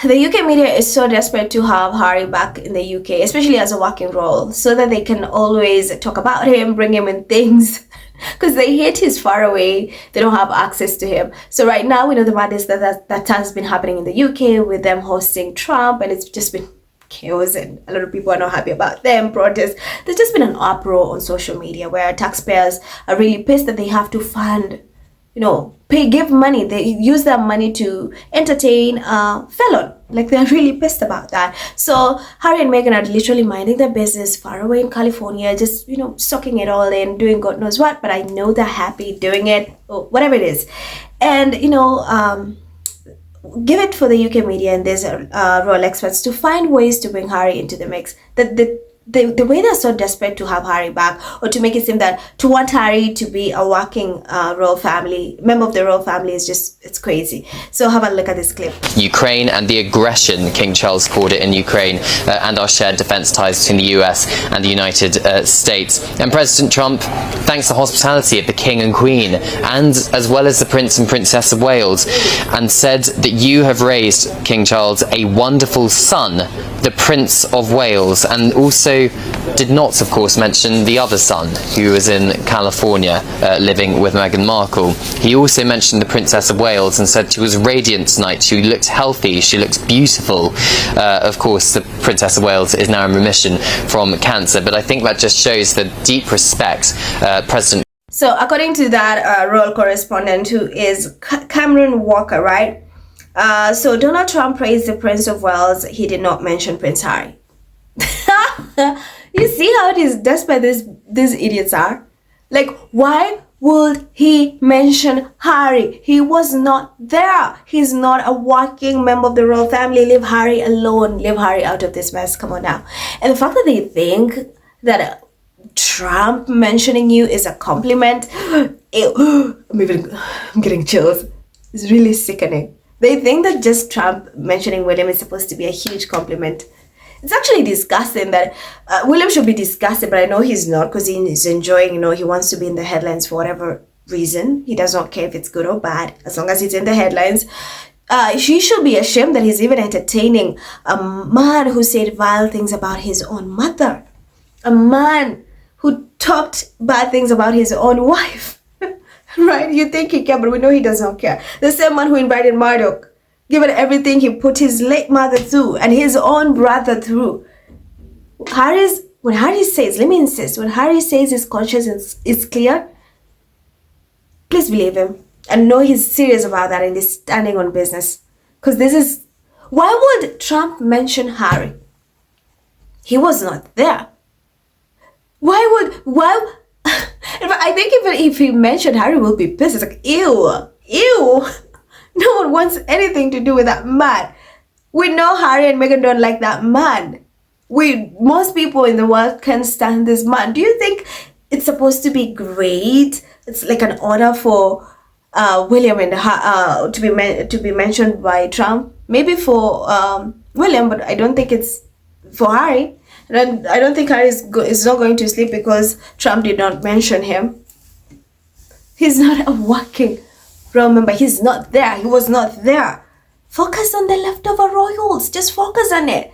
the UK media is so desperate to have Harry back in the UK, especially as a working role, so that they can always talk about him, bring him in things, because they hate he's far away. They don't have access to him. So right now, we know the madness that has been happening in the UK with them hosting Trump, and it's just been chaos, and a lot of people are not happy about them, protests. There's just been an uproar on social media where taxpayers are really pissed that they have to fund, give money. They use that money to entertain a felon. Like, they're really pissed about that. So Harry and Meghan are literally minding their business far away in California, just, sucking it all in, doing God knows what, but I know they're happy doing it, or whatever it is. And, give it for the UK media and these royal experts to find ways to bring Harry into the mix. The way they're so desperate to have Harry back, or to make it seem that to want Harry to be a working royal family, member of the royal family, is just, it's crazy. So have a look at this clip. Ukraine and the aggression, King Charles called it, in Ukraine, and our shared defence ties between the US and the United States. And President Trump thanks the hospitality of the King and Queen, and as well as the Prince and Princess of Wales, and said that you have raised, King Charles, a wonderful son, the Prince of Wales, and also did not, of course, mention the other son, who was in California living with Meghan Markle. He also mentioned the Princess of Wales and said she was radiant tonight, she looked healthy, she looks beautiful. Of course, the Princess of Wales is now in remission from cancer, but I think that just shows the deep respect President... So according to that royal correspondent, who is Cameron Walker, right? So Donald Trump praised the Prince of Wales. He did not mention Prince Harry. You see how desperate these idiots are? Like, why would he mention Harry? He was not there. He's not a working member of the royal family. Leave Harry alone. Leave Harry out of this mess. Come on now. And the fact that they think that Trump mentioning you is a compliment, I'm getting chills. It's really sickening. They think that just Trump mentioning William is supposed to be a huge compliment. It's actually disgusting that William should be disgusted, but I know he's not, because he's enjoying, he wants to be in the headlines for whatever reason. He does not care if it's good or bad, as long as it's in the headlines. She should be ashamed that he's even entertaining a man who said vile things about his own mother. A man who talked bad things about his own wife. Right? You think he cares, but we know he does not care. The same man who invited Murdoch, given everything he put his late mother through and his own brother through. When Harry says, let me insist, when Harry says his conscience is clear, please believe him and know he's serious about that and he's standing on business. Because why would Trump mention Harry? He was not there. I think even if he mentioned Harry, will be pissed. It's like, ew. No one wants anything to do with that man. We know Harry and Meghan don't like that man. Most people in the world can't stand this man. Do you think it's supposed to be great? It's like an honor for William and to be mentioned by Trump. Maybe for William, but I don't think it's for Harry. And I don't think Harry is not going to sleep because Trump did not mention him. He's not a working royal member. He's not there. He was not there. Focus on the leftover royals. Just focus on it.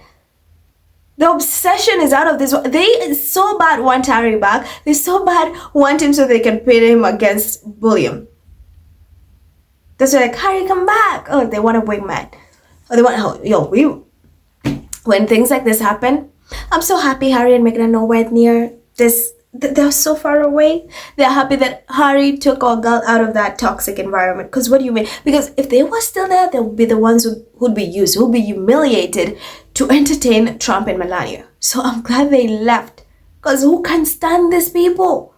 The obsession is out of this. They so bad want Harry back. They so bad want him so they can pit him against William. That's why, like, Harry, come back. Oh, they want a wingman. Or they want, when things like this happen, I'm so happy Harry and Meghan are nowhere near this. They're so far away. They're happy that Harry took our girl out of that toxic environment. Because what do you mean? Because if they were still there, they would be the ones who'd be used, who'd be humiliated to entertain Trump and Melania. So I'm glad they left. Because who can stand these people?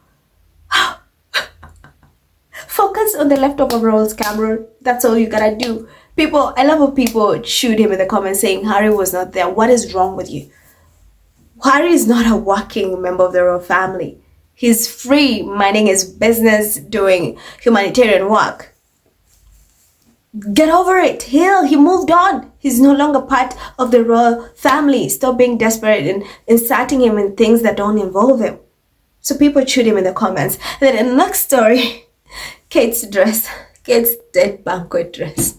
Focus on the leftover roles, Cameron. That's all you gotta do. People, I love when people shoot him in the comments saying Harry was not there. What is wrong with you? Harry is not a working member of the royal family. He's free, minding his business, doing humanitarian work. Get over it. He moved on. He's no longer part of the royal family. Stop being desperate and inciting him in things that don't involve him. So people shoot him in the comments. And then in the next story, Kate's dead banquet dress.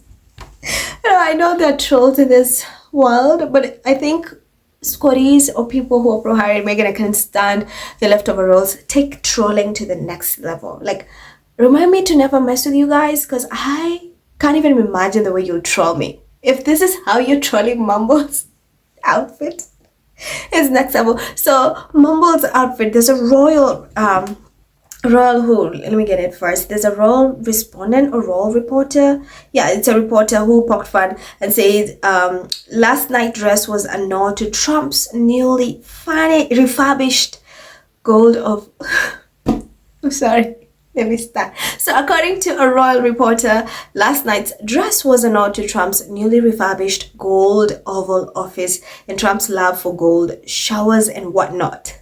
I know there are trolls in this world, but I think Scotties or people who are pro Harry and Meghan and can stand the leftover roles take trolling to the next level. Like, remind me to never mess with you guys, because I can't even imagine the way you troll me. If this is how you're trolling Mumble's outfit, it's next level. So Mumble's outfit, there's a royal who, let me get it first. There's a royal respondent or royal reporter. Yeah, it's a reporter who poked fun and said last night's dress was a nod to Trump's newly refurbished gold of I'm sorry, let me start. So according to a royal reporter, last night's dress was a nod to Trump's newly refurbished gold Oval Office and Trump's love for gold showers and whatnot.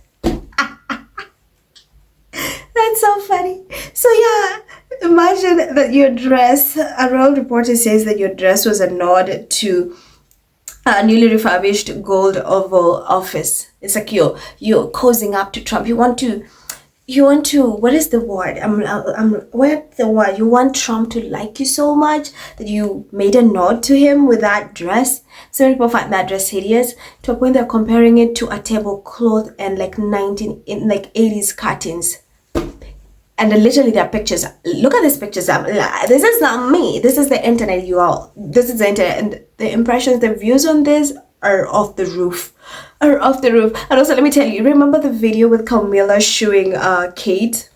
That's so funny. So yeah, imagine that your dress, a royal reporter says that your dress was a nod to a newly refurbished gold Oval Office. It's like you're cozying up to Trump. You want to, what is the word? What's the word? You want Trump to like you so much that you made a nod to him with that dress. Some people find that dress hideous to a point they're comparing it to a tablecloth and like 80s curtains. And then literally there are pictures. Look at these pictures. This is not me. This is the internet, you all. This is the internet. And the impressions, the views on this are off the roof. And also, let me tell you, remember the video with Camilla shooing Kate?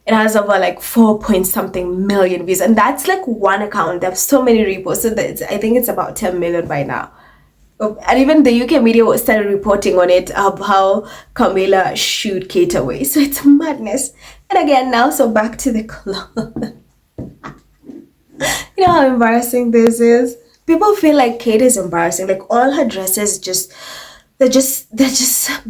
It has over like 4-point-something million views. And that's like one account. There have so many reposts. So I think it's about 10 million by now. And even the UK media started reporting on it, how Camilla shooed Kate away. So it's madness. And again now, so back to the clothes. You know how embarrassing this is? People feel like Kate is embarrassing. Like all her dresses they're just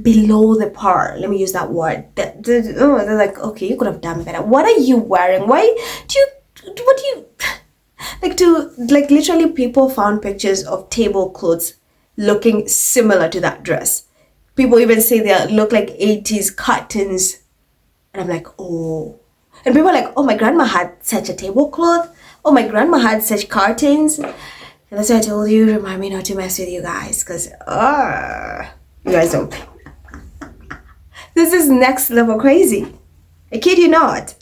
below the par. Let me use that word. They're like, okay, you could have done better. What are you wearing? Like literally people found pictures of tablecloths looking similar to that dress. People even say they look like 80s curtains. And I'm like, oh. And people are like, oh, my grandma had such a tablecloth. Oh, my grandma had such curtains. And that's why I told you, remind me not to mess with you guys. Because, you guys don't. This is next level crazy. I kid you not.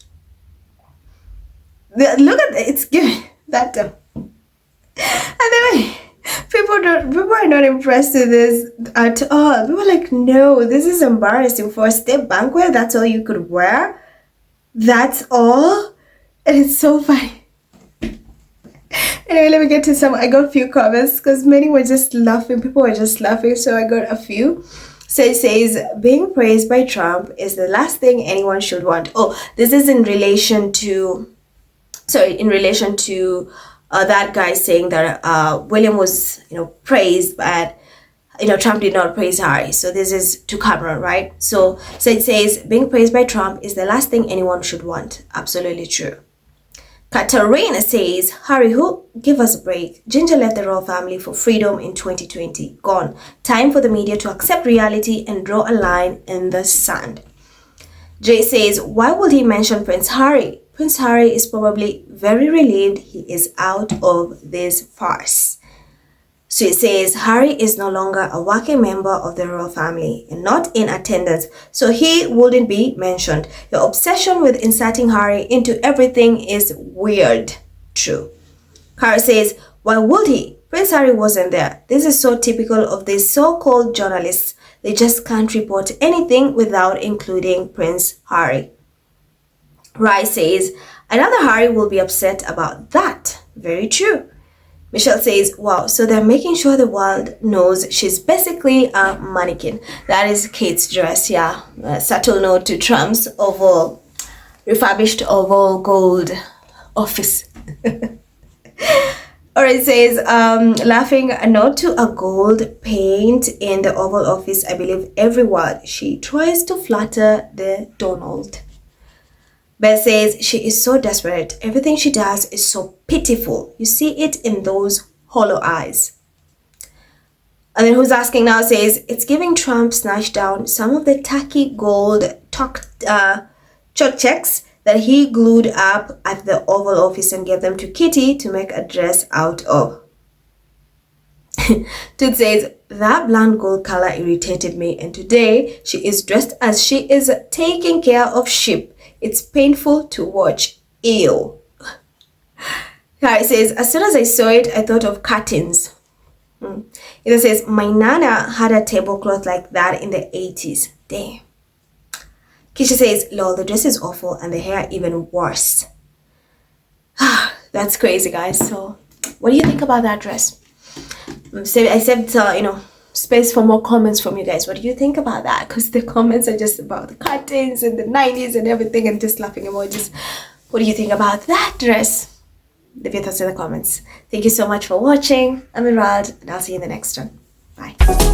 Look at it. It's good. That. And then people are not impressed with this at all. People are like, no, this is embarrassing. For a state banquet, that's all you could wear? That's all? And it's so funny. Anyway, let me get to some. I got a few comments because many were just laughing. People were just laughing, so I got a few. So it says, being praised by Trump is the last thing anyone should want. Oh, this is in relation to that guy saying that William was, praised, but, Trump did not praise Harry. So this is to Cameron, right? So it says, being praised by Trump is the last thing anyone should want. Absolutely true. Katarina says, Harry, who? Give us a break. Ginger left the royal family for freedom in 2020. Gone. Time for the media to accept reality and draw a line in the sand. Jay says, why would he mention Prince Harry? Prince Harry is probably very relieved he is out of this farce. So it says, Harry is no longer a working member of the royal family and not in attendance, so he wouldn't be mentioned. Your obsession with inserting Harry into everything is weird. True. Harry says, why would he? Prince Harry wasn't there. This is so typical of these so-called journalists. They just can't report anything without including Prince Harry. Rai says, another Harry will be upset about that. Very true. Michelle says, wow, so they're making sure the world knows she's basically a mannequin. That is Kate's dress, yeah. A subtle note to Trump's refurbished oval gold office. Or it says, laughing, a note to a gold paint in the Oval Office. I believe every word. She tries to flatter the Donald. Beth says, she is so desperate. Everything she does is so pitiful. You see it in those hollow eyes. And then who's asking now says, it's giving Trump snatched down some of the tacky gold chalk checks that he glued up at the Oval Office and gave them to Kitty to make a dress out of. Tooth says, that blonde gold color irritated me, and today she is dressed as she is taking care of sheep. It's painful to watch. Ew. Harry says, as soon as I saw it, I thought of curtains. It says, my nana had a tablecloth like that in the 80s. Damn. Kisha says, lol, the dress is awful and the hair even worse. That's crazy, guys. So, what do you think about that dress? I saved, space for more comments from you guys. What do you think about that? Because the comments are just about the curtains and the 90s and everything and just laughing emojis. What do you think about that dress? Leave your thoughts in the comments. Thank you so much for watching. I'm Irad, and I'll see you in the next one. Bye.